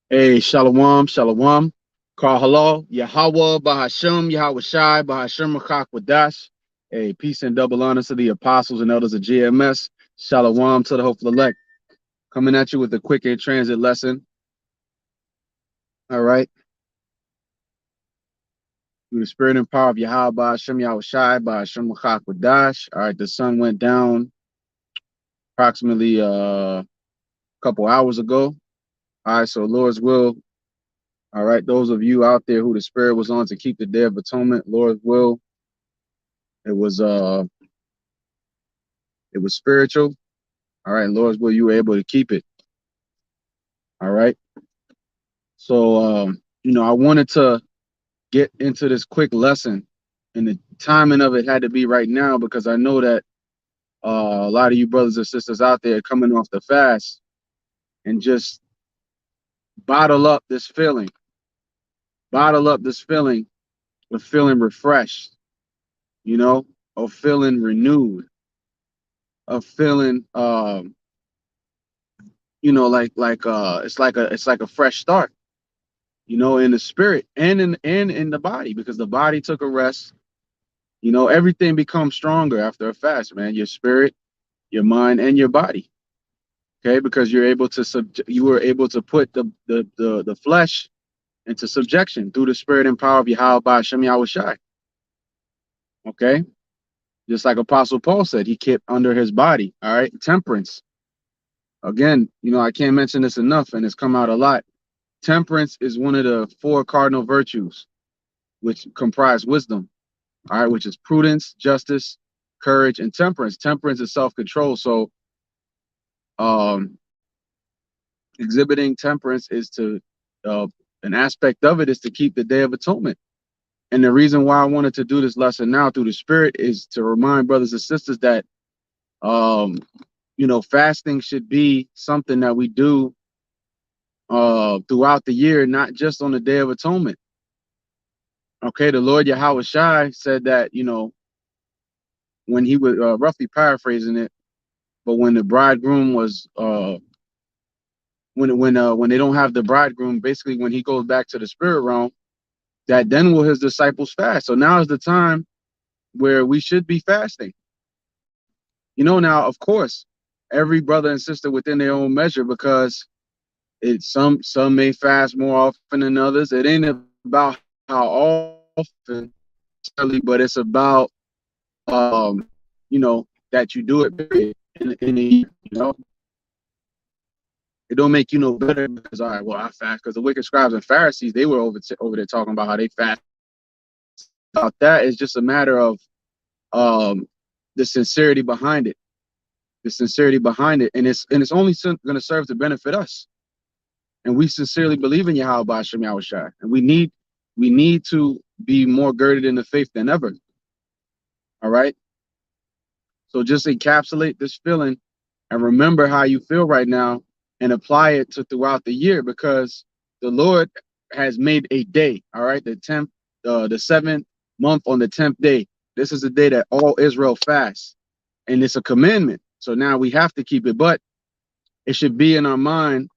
Hey, shalom, shalom. Call hello. Yahweh, Bahashem, Yahweh Shai, Bahashem Makak Wadash. Hey, peace and double honor to the apostles and elders of GMS. Shalom to the hopeful elect. Coming at you with a quick in transit lesson. All right. Through the spirit and power of Yahweh, Bahashem, Yahweh Shai, Bahashem Makak Wadash. All right. The sun went down approximately a couple hours ago. All right. So, Lord's will. All right. Those of you out there who the spirit was on to keep the day of atonement, Lord's will. It was spiritual. All right, Lord's will, you were able to keep it. All right. So I wanted to get into this quick lesson, and the timing of it had to be right now because I know that a lot of you brothers and sisters out there coming off the fast and just bottle up this feeling, of feeling refreshed, of feeling renewed, of feeling it's like a fresh start, in the spirit and in the body, because the body took a rest. Everything becomes stronger after a fast, man. Your spirit, your mind, and your body. Okay, because you were able to put the flesh into subjection through the spirit and power of Yahweh by Hashem Yahweh Shai. Okay, just like Apostle Paul said, he kept under his body. All right, temperance. Again, I can't mention this enough, and it's come out a lot. Temperance is one of the four cardinal virtues, which comprise wisdom. All right, which is prudence, justice, courage, and temperance. Temperance is self-control. So exhibiting temperance is an aspect of it is to keep the Day of Atonement. And the reason why I wanted to do this lesson now through the Spirit is to remind brothers and sisters that fasting should be something that we do throughout the year, not just on the Day of Atonement. Okay, the Lord Yahweh Shai said that, when he was roughly paraphrasing it, but when the bridegroom was when they don't have the bridegroom, basically when he goes back to the spirit realm, that then will his disciples fast. So now is the time where we should be fasting. Now of course, every brother and sister within their own measure, because some may fast more often than others. It ain't about how often, but it's about that you do it in a year. It don't make you no better because, all right, well, I fast, because the wicked scribes and Pharisees, they were over there talking about how they fast. About that, it's just a matter of the sincerity behind it. And it's only going to serve to benefit us. And we sincerely believe in Yahweh B'Ashem Yahweh Shai, and we need to be more girded in the faith than ever. All right. So just encapsulate this feeling and remember how you feel right now, and apply it to throughout the year, because the Lord has made a day. All right, the 7th month on the 10th day. This is the day that all Israel fasts, and it's a commandment. So now we have to keep it, but it should be in our mind,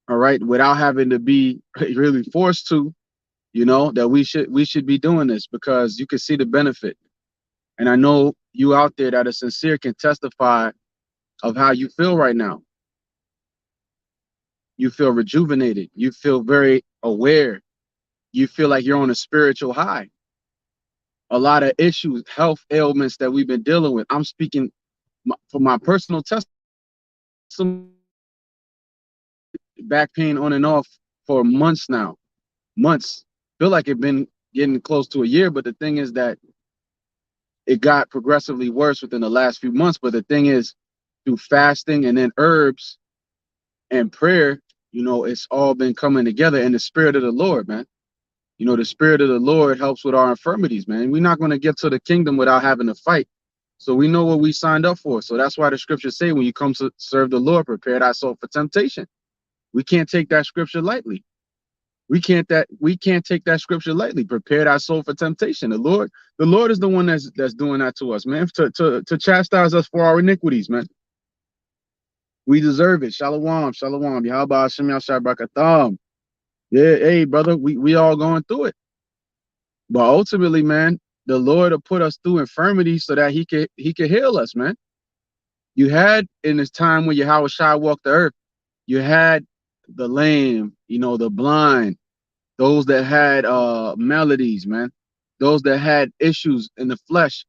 all right, without having to be really forced to, that we should be doing this, because you can see the benefit. And I know you out there that are sincere can testify of how you feel right now. You feel rejuvenated. You feel very aware. You feel like you're on a spiritual high. A lot of issues, health ailments that we've been dealing with. I'm speaking from my personal testimony. Back pain on and off for months now. Months. Feel like it's been getting close to a year, but the thing is that it got progressively worse within the last few months. But the thing is, through fasting and then herbs and prayer, it's all been coming together in the spirit of the Lord, man. The spirit of the Lord helps with our infirmities, man. We're not going to get to the kingdom without having to fight. So we know what we signed up for. So that's why the scriptures say, when you come to serve the Lord, prepare thy soul for temptation. We can't take that scripture lightly. We can't take that scripture lightly. Prepare thy soul for temptation. The Lord is the one that's doing that to us, man, to chastise us for our iniquities, man. We deserve it. Shalom, shalom. Yahaba Hashem Yashai Barakatam. Yeah, hey, brother, we all going through it. But ultimately, man, the Lord will put us through infirmity so that he could heal us, man. You had in this time when Yahweh Shai walked the earth, you had the lame, the blind, those that had maladies, man, those that had issues in the flesh.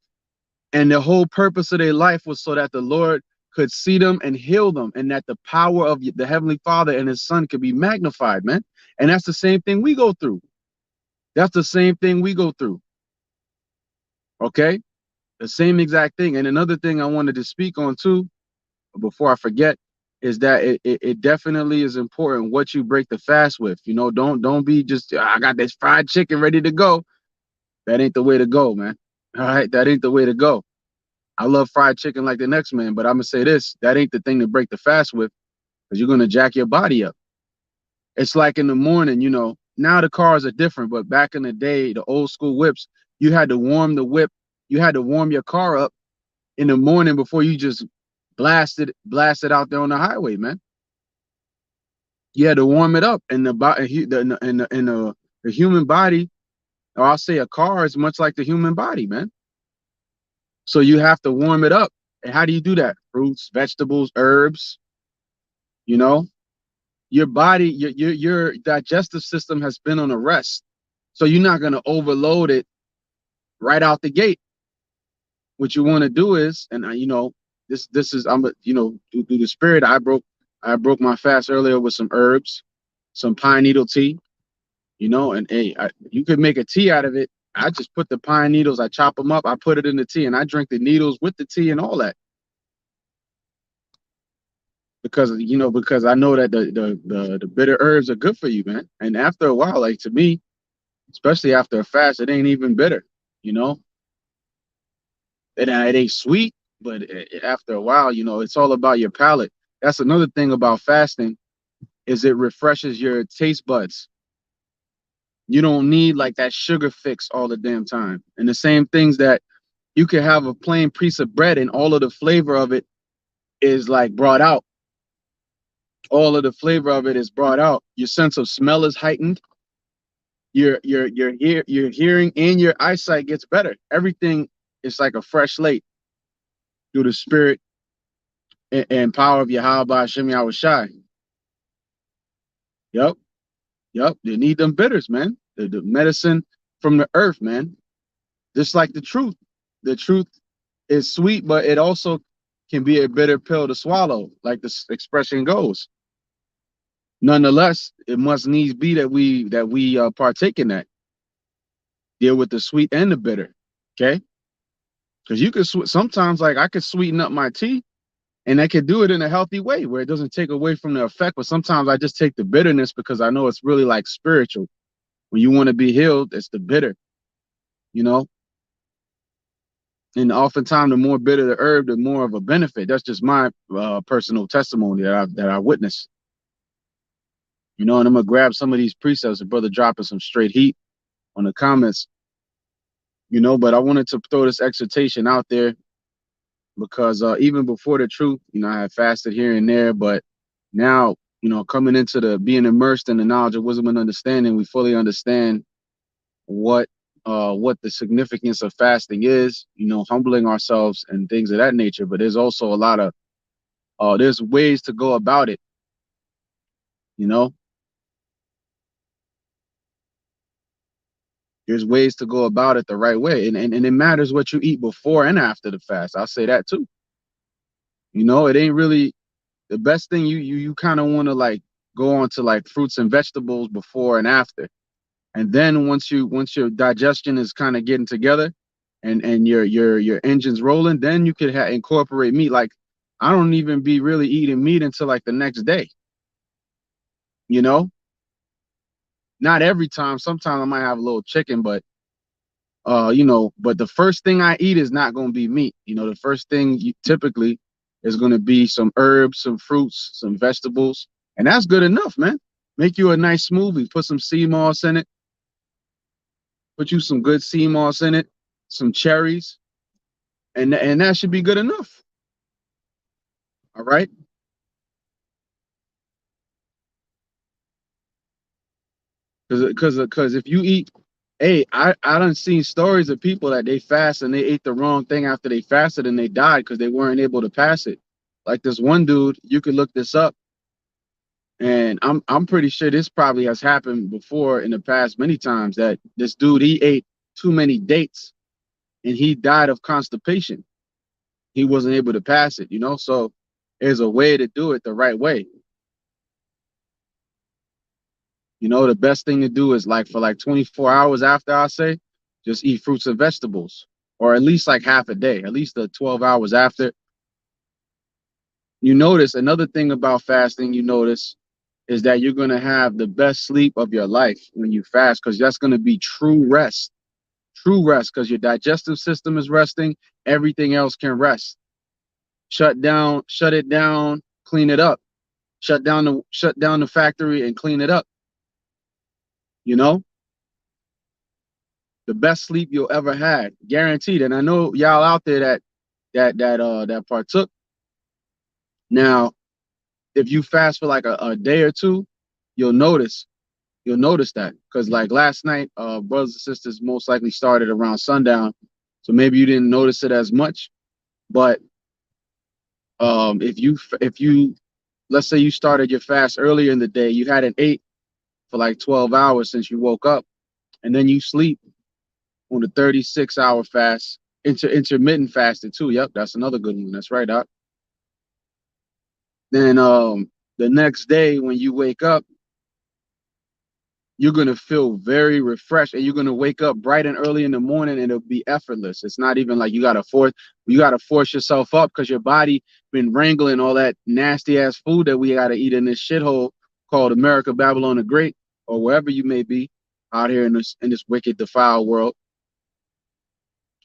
And the whole purpose of their life was so that the Lord could see them and heal them, and that the power of the Heavenly Father and his Son could be magnified, man. And that's the same thing we go through. That's the same thing we go through. Okay? The same exact thing. And another thing I wanted to speak on too, before I forget, is that it definitely is important what you break the fast with. Don't be just, I got this fried chicken ready to go. That ain't the way to go, man. All right, that ain't the way to go. I love fried chicken like the next man, but I'm gonna say this: that ain't the thing to break the fast with, because you're gonna jack your body up. It's like in the morning, now the cars are different, but back in the day, the old school whips, you had to warm the whip, you had to warm your car up in the morning before you just blasted out there on the highway, man. You had to warm it up, and the human body, or I'll say a car, is much like the human body, man. So you have to warm it up. And how do you do that? Fruits, vegetables, herbs. Your body, your digestive system has been on a rest, so you're not gonna overload it right out the gate. What you want to do is, and this is, through the spirit, I broke my fast earlier with some herbs, some pine needle tea, and hey, you could make a tea out of it. I just put the pine needles, I chop them up, I put it in the tea, and I drink the needles with the tea and all that. Because I know that the bitter herbs are good for you, man. And after a while, like, to me, especially after a fast, it ain't even bitter, it ain't sweet, but after a while, it's all about your palate. That's another thing about fasting, is it refreshes your taste buds. You don't need like that sugar fix all the damn time. And the same things that you could have a plain piece of bread and all of the flavor of it is like brought out. All of the flavor of it is brought out. Your sense of smell is heightened. Your hearing and your eyesight gets better. Everything is like a fresh slate through the spirit and power of Yahweh Hashem Yahweh Shai. Yep. They need them bitters, man. The medicine from the earth, man. Just like the truth. The truth is sweet, but it also can be a bitter pill to swallow, like the expression goes. Nonetheless, it must needs be that we partake in that. Deal with the sweet and the bitter. Okay? Because you could sometimes, like, I could sweeten up my tea, and I could do it in a healthy way where it doesn't take away from the effect. But sometimes I just take the bitterness because I know it's really like spiritual. When you want to be healed, it's the bitter, And oftentimes, the more bitter the herb, the more of a benefit. That's just my personal testimony that I witnessed. And I'm gonna grab some of these precepts. The brother dropping some straight heat on the comments. But I wanted to throw this exhortation out there because even before the truth, I had fasted here and there, but now, coming into being immersed in the knowledge of wisdom and understanding, we fully understand what the significance of fasting is, humbling ourselves and things of that nature. But there's also a lot of there's ways to go about it, There's ways to go about it the right way, and it matters what you eat before and after the fast. I'll say that too. It ain't really the best thing. You kind of want to like go on to like fruits and vegetables before and after, and then once your digestion is kind of getting together, and your engine's rolling, then you could incorporate meat. Like, I don't even be really eating meat until like the next day. Not every time. Sometimes I might have a little chicken, but but the first thing I eat is not going to be meat. The first thing typically is going to be some herbs, some fruits, some vegetables, and that's good enough, man. Make you a nice smoothie. Put some sea moss in it. Put you some good sea moss in it, some cherries, and that should be good enough. All right. Because if you eat, hey, I done seen stories of people that they fast and they ate the wrong thing after they fasted and they died because they weren't able to pass it. Like this one dude, you could look this up, and I'm pretty sure this probably has happened before in the past many times, that this dude, he ate too many dates and he died of constipation. He wasn't able to pass it, you know. So there's a way to do it the right way. You know, the best thing to do is like for like 24 hours after, I say, just eat fruits and vegetables, or at least like half a day, at least the 12 hours after. You notice another thing about fasting, you notice is that you're going to have the best sleep of your life when you fast, because that's going to be true rest, because your digestive system is resting. Everything else can rest. Shut it down, clean it up. Shut down the factory and clean it up. You know, the best sleep you'll ever had, guaranteed. And I know y'all out there that partook. Now, if you fast for like a day or two, you'll notice that, because like last night, brothers and sisters most likely started around sundown, so maybe you didn't notice it as much. But if you let's say you started your fast earlier in the day, you hadn't ate for like 12 hours since you woke up, and then you sleep on the 36-hour fast, intermittent fasting too. Yep, that's another good one. That's right, Doc. Then the next day when you wake up, you're gonna feel very refreshed, and you're gonna wake up bright and early in the morning, and it'll be effortless. It's not even like you gotta force yourself up, because your body been wrangling all that nasty ass food that we gotta eat in this shithole called America, Babylon the Great, or wherever you may be out here in this wicked, defiled world.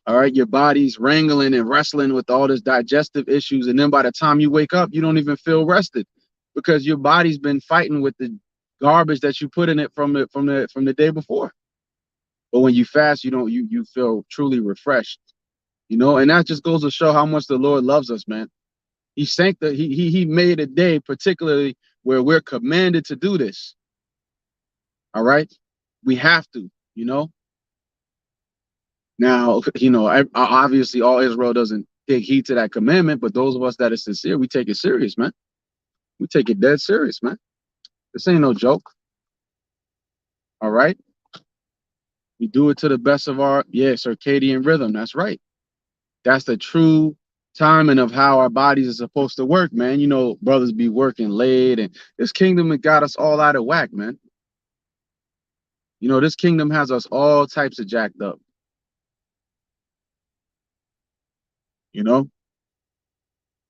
All right, your body's wrangling and wrestling with all this digestive issues, and then by the time you wake up, you don't even feel rested, because your body's been fighting with the garbage that you put in it from the day before. But when you fast, you don't you feel truly refreshed, you know. And that just goes to show how much the Lord loves us, man. He made a day particularly where we're commanded to do this. All right, we have to, you know. Now, you know, obviously all Israel doesn't take heed to that commandment, but those of us that are sincere, we take it serious, man. We take it dead serious, man. This ain't no joke. All right. We do it to the best of our, yeah, circadian rhythm. That's right. That's the true timing of how our bodies are supposed to work, man. You know, brothers be working late, and this kingdom has got us all out of whack, man. You know, this kingdom has us all types of jacked up, you know?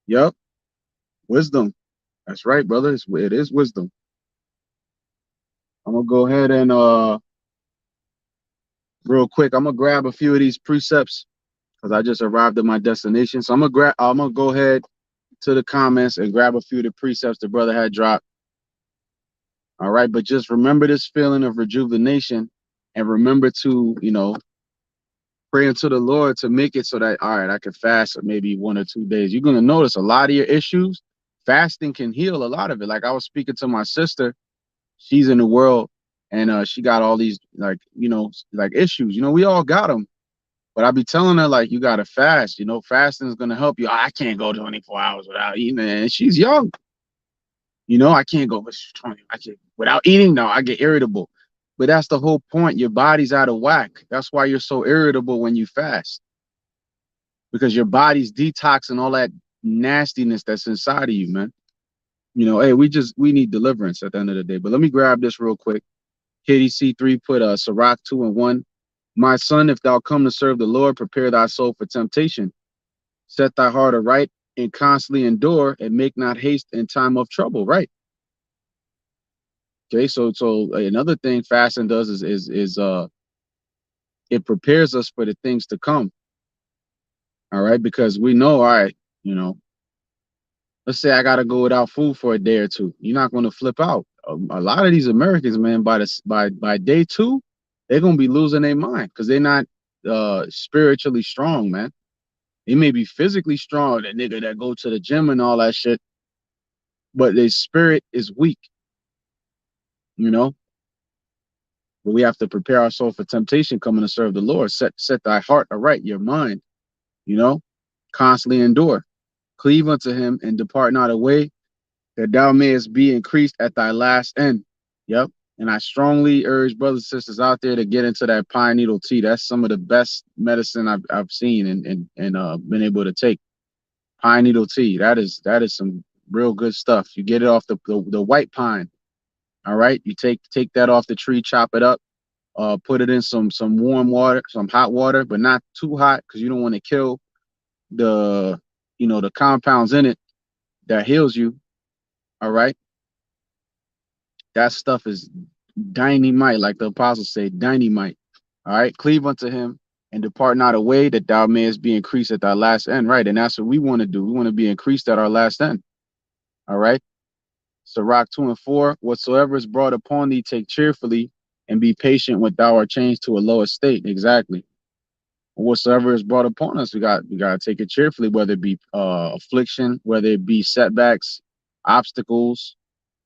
Yep. Wisdom. That's right, brother. It is wisdom. I'm gonna go ahead and real quick, I'm gonna grab a few of these precepts because I just arrived at my destination. So I'm gonna go ahead to the comments and grab a few of the precepts the brother had dropped. All right, but just remember this feeling of rejuvenation, and remember to, you know, pray unto the Lord to make it so that, all right, I can fast for maybe 1 or 2 days. You're gonna notice a lot of your issues. Fasting can heal a lot of it. Like I was speaking to my sister, she's in the world, and she got all these, like, you know, like issues. You know, we all got them. But I be telling her, like, you gotta fast. You know, fasting is gonna help you. I can't go 24 hours without eating, and she's young. You know, I can't go 20. I can't without eating. No, I get irritable. But that's the whole point. Your body's out of whack. That's why you're so irritable when you fast, because your body's detoxing all that nastiness that's inside of you, man. You know, hey, we need deliverance at the end of the day. But let me grab this real quick. KDC3 put Sirach 2:1. My son, if thou come to serve the Lord, prepare thy soul for temptation. Set thy heart aright and constantly endure, and make not haste in time of trouble. Right. Okay. So another thing fasting does is it prepares us for the things to come. All right, because we know, all right, you know, let's say I gotta go without food for a day or two. You're not gonna flip out. A lot of these Americans, man, by day two, they're gonna be losing their mind because they're not spiritually strong, man. They may be physically strong, that nigga that go to the gym and all that shit, but their spirit is weak, you know. But we have to prepare our soul for temptation coming to serve the Lord. Set thy heart aright, your mind, you know, constantly endure. Cleave unto him and depart not away, that thou mayest be increased at thy last end. Yep. And I strongly urge brothers and sisters out there to get into that pine needle tea. That's some of the best medicine I've seen and been able to take. Pine needle tea. That is some real good stuff. You get it off the white pine. All right. You take that off the tree, chop it up, put it in some warm water, some hot water, but not too hot because you don't want to kill the the compounds in it that heals you. All right. That stuff is dynamite, like the apostles say, dynamite. All right. Cleave unto him and depart not away, that thou mayest be increased at thy last end. Right. And that's what we want to do. We want to be increased at our last end. All right. Sirach 2 and 4, whatsoever is brought upon thee, take cheerfully and be patient when thou art changed to a lower state. Exactly. Whatsoever is brought upon us, we got to take it cheerfully, whether it be affliction, whether it be setbacks, obstacles,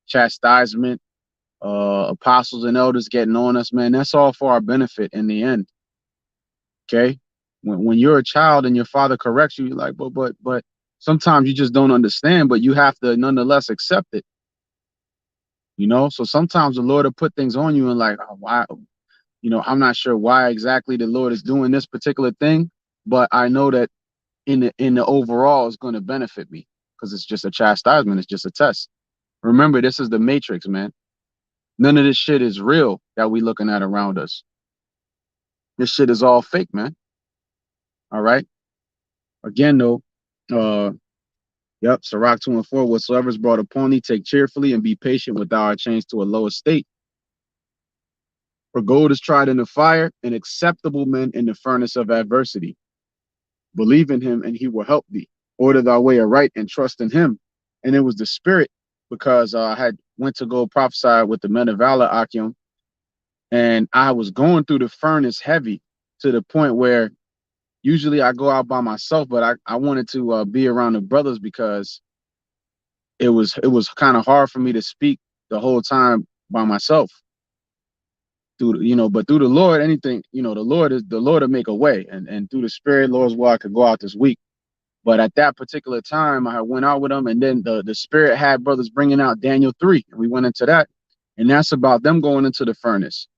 chastisement, apostles and elders getting on us, man. That's all for our benefit in the end. Okay. When you're a child and your father corrects you, you're like, but sometimes you just don't understand, but you have to nonetheless accept it. So sometimes the Lord will put things on you and like, oh, why, I'm not sure why exactly the Lord is doing this particular thing, but I know that in the overall it's going to benefit me because it's just a chastisement. It's just a test. Remember, this is the matrix, man. None of this shit is real that we looking at around us. This shit is all fake, man. All right. Again, though, Sirach 2 and 4, whatsoever is brought upon thee, take cheerfully and be patient with thou art changed to a lower state. For gold is tried in the fire, and acceptable men in the furnace of adversity. Believe in him, and he will help thee. Order thy way aright and trust in him. And it was the spirit, because I had went to go prophesy with the men of valor, Akim, and I was going through the furnace heavy to the point where usually I go out by myself, but I wanted to be around the brothers because it was kind of hard for me to speak the whole time by myself. But through the Lord, anything, the Lord will make a way, and through the Spirit, Lord's will, I could go out this week. But at that particular time, I went out with them, and then the Spirit had brothers bringing out Daniel 3, and we went into that, and that's about them going into the furnace.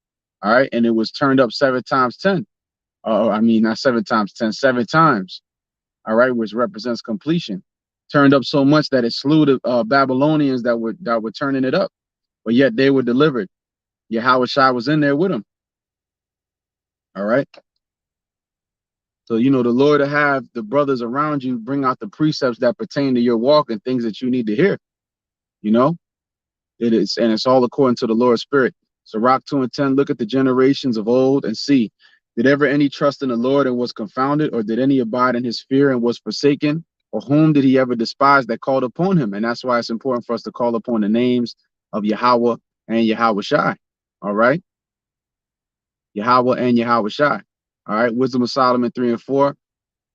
All right, and it was turned up 7 times 10. I mean, not 7 times 10, 7 times. All right, which represents completion. Turned up so much that it slew the Babylonians that were turning it up, but yet they were delivered. Yahweh Shai was in there with them. All right. So, the Lord will have the brothers around you bring out the precepts that pertain to your walk and things that you need to hear. It is, and it's all according to the Lord's Spirit. So Sirach 2 and 10, look at the generations of old and see, did ever any trust in the Lord and was confounded, or did any abide in his fear and was forsaken? Or whom did he ever despise that called upon him? And that's why it's important for us to call upon the names of Yahweh and Yahweh Shai. All right. Yahweh and Yahweh Shai. All right. Wisdom of Solomon 3 and 4.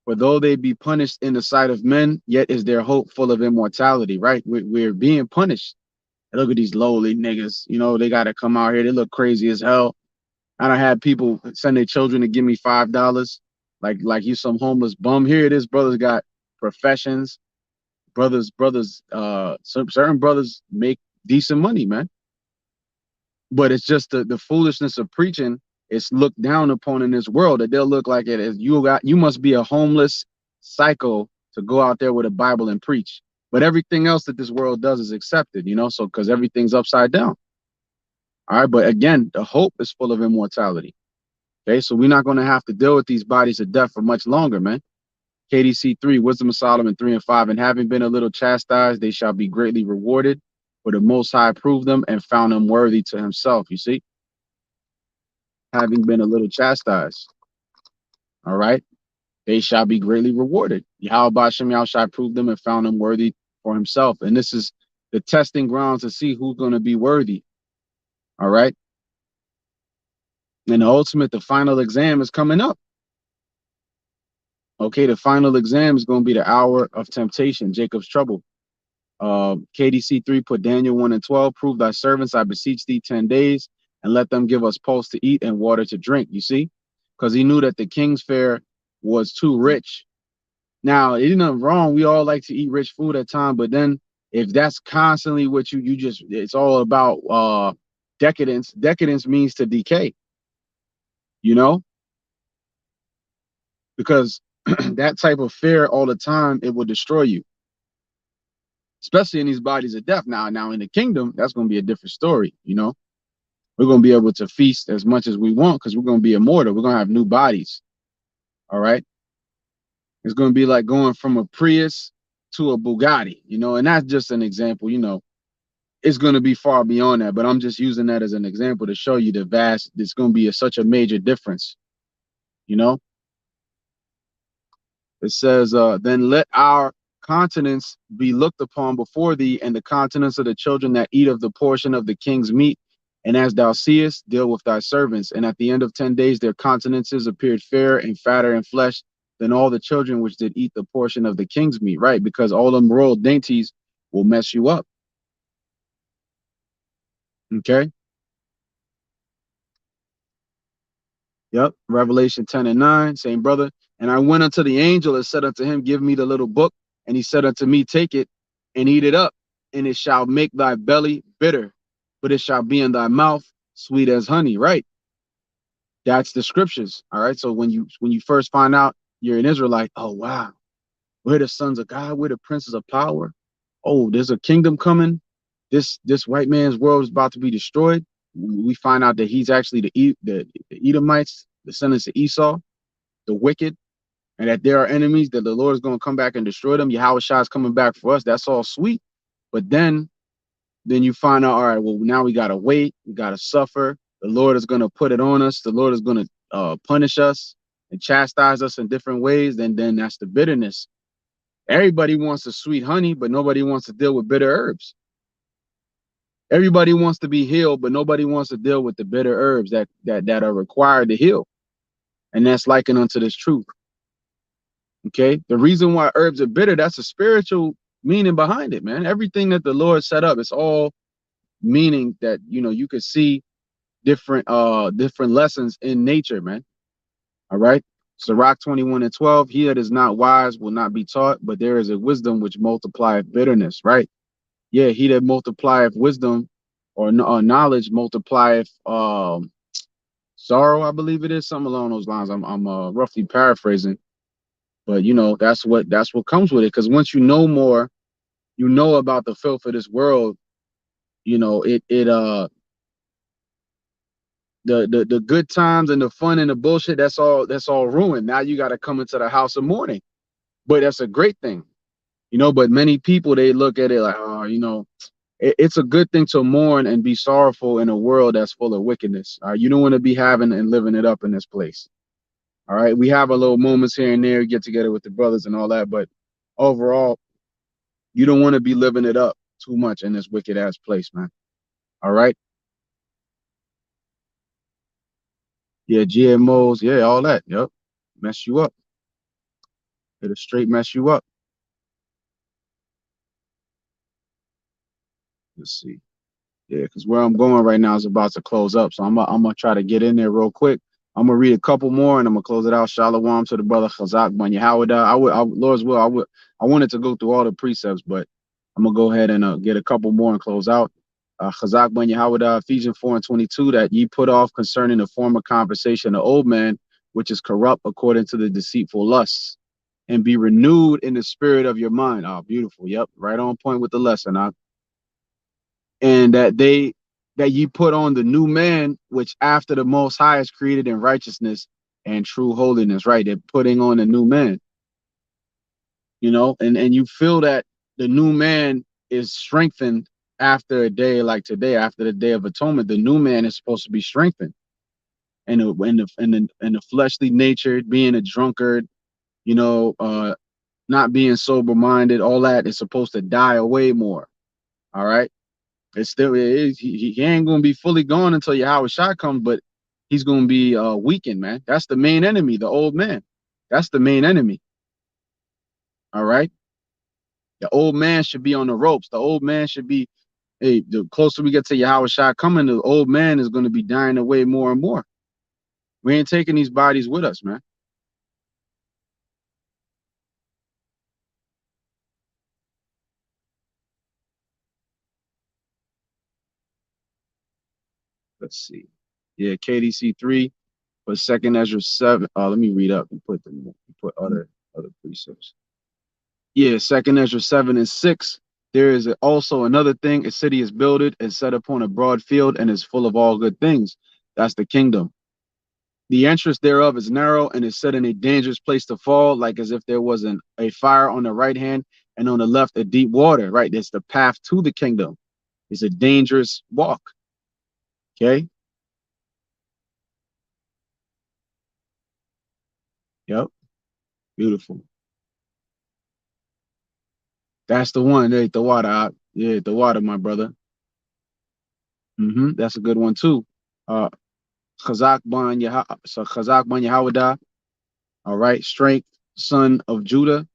For though they be punished in the sight of men, yet is their hope full of immortality. Right. We're being punished. And look at these lowly niggas. They got to come out here. They look crazy as hell. I don't have people send their children to give me $5. Like you some homeless bum. Here it is. Brothers got professions. Certain brothers make decent money, man. But it's just the foolishness of preaching. It's looked down upon in this world that they'll look like it as you must be a homeless psycho to go out there with a Bible and preach. But everything else that this world does is accepted, so because everything's upside down. All right. But again, the hope is full of immortality. Okay. So we're not going to have to deal with these bodies of death for much longer, man. KDC 3, Wisdom of Solomon 3 and 5. And having been a little chastised, they shall be greatly rewarded. For the Most High proved them and found them worthy to himself. You see, having been a little chastised. All right. They shall be greatly rewarded. Yahweh Bashem Yahweh shall prove them and found them worthy for himself. And this is the testing grounds to see who's going to be worthy. All right. And the final exam is coming up. Okay, the final exam is going to be the hour of temptation, Jacob's trouble. KDC 3 put Daniel 1 and 12, prove thy servants, I beseech thee 10 days, and let them give us pulse to eat and water to drink. You see, because he knew that the king's fare was too rich. Now, ain't nothing wrong. We all like to eat rich food at times, but then if that's constantly what you just, it's all about decadence. Decadence means to decay, you know, because that type of fare all the time, it will destroy you, especially in these bodies of death. Now in the kingdom, that's going to be a different story, you know. We're going to be able to feast as much as we want because we're going to be immortal. We're going to have new bodies. All right. It's going to be like going from a Prius to a Bugatti, you know, and that's just an example, you know. It's going to be far beyond that, but I'm just using that as an example to show you the vast, it's going to be such a major difference, you know. It says, then let our continence be looked upon before thee, and the continence of the children that eat of the portion of the king's meat. And as thou seest, deal with thy servants. And at the end of 10 days, their countenances appeared fair and fatter in flesh than all the children which did eat the portion of the king's meat, right? Because all them royal dainties will mess you up. Okay. Yep. Revelation 10 and 9, same brother. And I went unto the angel and said unto him, give me the little book. And he said unto me, take it and eat it up, and it shall make thy belly bitter, but it shall be in thy mouth sweet as honey. Right. That's the scriptures. All right. So when you first find out you're an Israelite, oh wow, we're the sons of God, we're the princes of power. Oh, there's a kingdom coming. This white man's world is about to be destroyed. We find out that he's actually the Edomites, descendants of Esau, the wicked, and that there are enemies, that the Lord is going to come back and destroy them. Yahweh Shah is coming back for us. That's all sweet. But then you find out, all right, well, now we got to wait. We got to suffer. The Lord is going to put it on us. The Lord is going to punish us and chastise us in different ways. Then that's the bitterness. Everybody wants the sweet honey, but nobody wants to deal with bitter herbs. Everybody wants to be healed, but nobody wants to deal with the bitter herbs that are required to heal. And that's likened unto this truth. Okay. The reason why herbs are bitter, that's a spiritual meaning behind it, man. Everything that the Lord set up, it's all meaning that, you know, you could see different lessons in nature, man. All right. Sirach 21 and 12, he that is not wise will not be taught, but there is a wisdom which multiplieth bitterness, right? Yeah, he that multiplieth wisdom or knowledge multiplieth sorrow, I believe it is, something along those lines. I'm roughly paraphrasing, but you know, that's what comes with it. Because once you know more, you know about the filth of this world. You know, the good times and the fun and the bullshit, that's all ruined. Now you got to come into the house of mourning, but that's a great thing, you know. But many people, they look at it like, oh, you know, it's a good thing to mourn and be sorrowful in a world that's full of wickedness. You don't want to be having and living it up in this place. All right, we have our little moments here and there, get together with the brothers and all that, but overall, you don't want to be living it up too much in this wicked ass place, man. All right. Yeah, GMOs, yeah, all that. Yep. Mess you up. It'll straight mess you up. Let's see. Yeah, because where I'm going right now is about to close up. So I'm gonna try to get in there real quick. I'm gonna read a couple more and I'm gonna close it out. Shalom to the brother Chazak Ben Yahawada. Lord's will, I wanted to go through all the precepts, but I'm gonna go ahead and get a couple more and close out. Chazak Ben Yahawada, Ephesians 4 and 22, that ye put off concerning the former conversation, the old man, which is corrupt according to the deceitful lusts, and be renewed in the spirit of your mind. Oh, beautiful. Yep, right on point with the lesson. And that ye put on the new man, which after the Most High is created in righteousness and true holiness. Right, they're putting on a new man, you know, and you feel that the new man is strengthened after a day like today, after the Day of Atonement. The new man is supposed to be strengthened, and the fleshly nature, being a drunkard, you know, not being sober minded, all that is supposed to die away more. All right. It's still, it is. He ain't gonna be fully gone until Yahweh Shah comes, but he's gonna be weakened, man. That's the main enemy, the old man. That's the main enemy. All right. The old man should be on the ropes. The old man should be hey, the closer we get to Yahweh Shai coming, the old man is going to be dying away more and more. We ain't taking these bodies with us, man. Let's see. Yeah, KDC 3, but second Ezra 7. Let me read up and put other precepts. Yeah, second Ezra 7 and 6. There is also another thing. A city is builded and set upon a broad field and is full of all good things. That's the kingdom. The entrance thereof is narrow and is set in a dangerous place to fall, like as if there was a fire on the right hand and on the left a deep water. Right, that's the path to the kingdom. It's a dangerous walk. Okay. Yep. Beautiful. That's the one. Hey, the water. Yeah, the water, my brother. That's a good one too. Uh, Chazak ban Yahawada. All right, strength, son of Judah.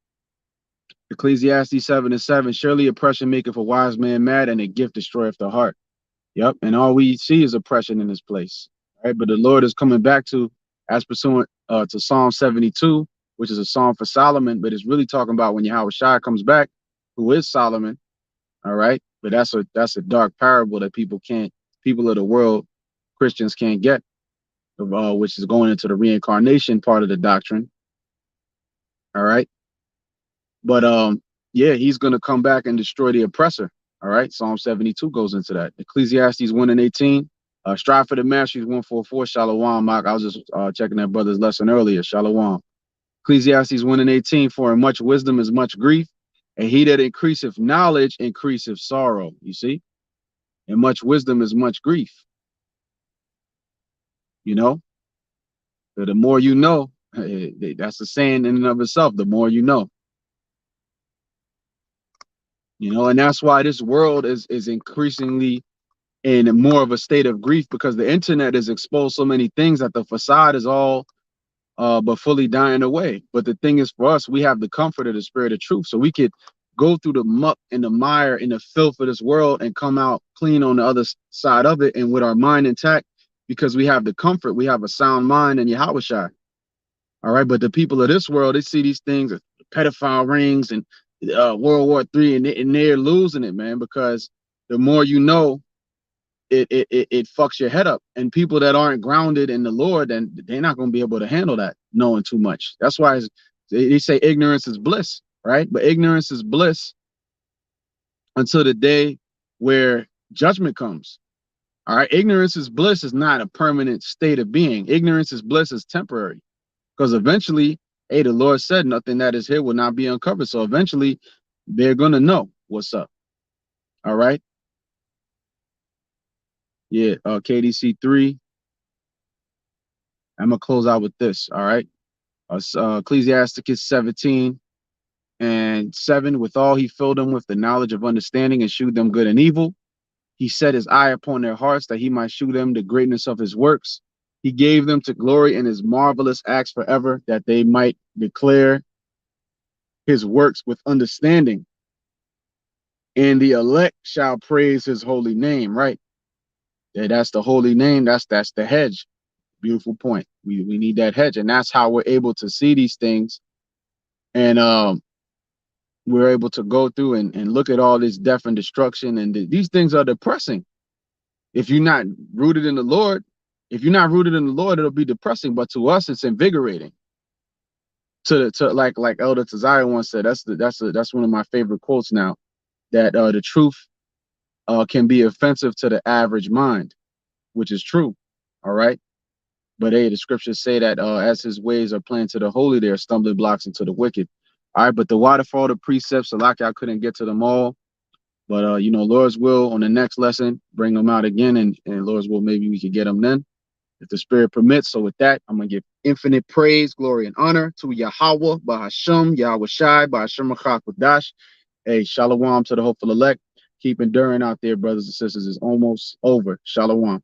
Ecclesiastes 7 and 7. Surely oppression maketh a wise man mad, and a gift destroyeth the heart. Yep, and all we see is oppression in this place. All right, but the Lord is coming back to, as pursuant to Psalm 72, which is a psalm for Solomon, but it's really talking about when Yahweh Shai comes back, who is Solomon. All right, but that's a dark parable that people of the world, Christians can't get, which is going into the reincarnation part of the doctrine. All right, but yeah, he's gonna come back and destroy the oppressor. All right, Psalm 72 goes into that. Ecclesiastes 1 and 18. Strive for the masteries 144. Shalom, Mark. I was just checking that brother's lesson earlier. Shalom. Ecclesiastes 1 and 18. For in much wisdom is much grief, and he that increaseth knowledge increaseth sorrow. You see, and much wisdom is much grief. You know, so the more you know, that's the saying in and of itself. The more you know. You know, and that's why this world is increasingly in more of a state of grief, because the internet has exposed so many things that the facade is all but fully dying away. But the thing is, for us, we have the comfort of the spirit of truth, so we could go through the muck and the mire and the filth of this world and come out clean on the other side of it, and with our mind intact, because we have the comfort, we have a sound mind and Yahweh Shai. All right, but the people of this world, they see these things, pedophile rings and World War III, and they're losing it, man, because the more you know, it fucks your head up. And people that aren't grounded in the Lord, then they're not going to be able to handle that, knowing too much. That's why they say ignorance is bliss, right? But ignorance is bliss until the day where judgment comes. All right, ignorance is bliss is not a permanent state of being. Ignorance is bliss is temporary, because eventually, hey, the Lord said nothing that is here will not be uncovered. So eventually they're going to know what's up. All right. Yeah, KDC 3. I'm going to close out with this. All right. Ecclesiasticus 17 and 7. Withal, he filled them with the knowledge of understanding and shewed them good and evil. He set his eye upon their hearts that he might shew them the greatness of his works. He gave them to glory in his marvelous acts forever, that they might declare his works with understanding. And the elect shall praise his holy name, right? Yeah, that's the holy name. That's the hedge. Beautiful point. We need that hedge, and that's how we're able to see these things, and we're able to go through and look at all this death and destruction, and these things are depressing. If you're not rooted in the Lord, it'll be depressing. But to us, it's invigorating. To like Elder Tazaya once said, that's one of my favorite quotes now, that the truth can be offensive to the average mind, which is true. All right. But hey, the scriptures say that as his ways are plain to the holy, they are stumbling blocks into the wicked. All right, but the waterfall, the precepts, I couldn't get to them all. But you know, Lord's will, on the next lesson, bring them out again, and Lord's will, maybe we could get them then, if the Spirit permits. So with that, I'm gonna give infinite praise, glory, and honor to Yahweh, Bahashem, Yahweh Shai, Bahashem Kodash. Hey, shalom to the hopeful elect. Keep enduring out there, brothers and sisters. It's almost over. Shalom.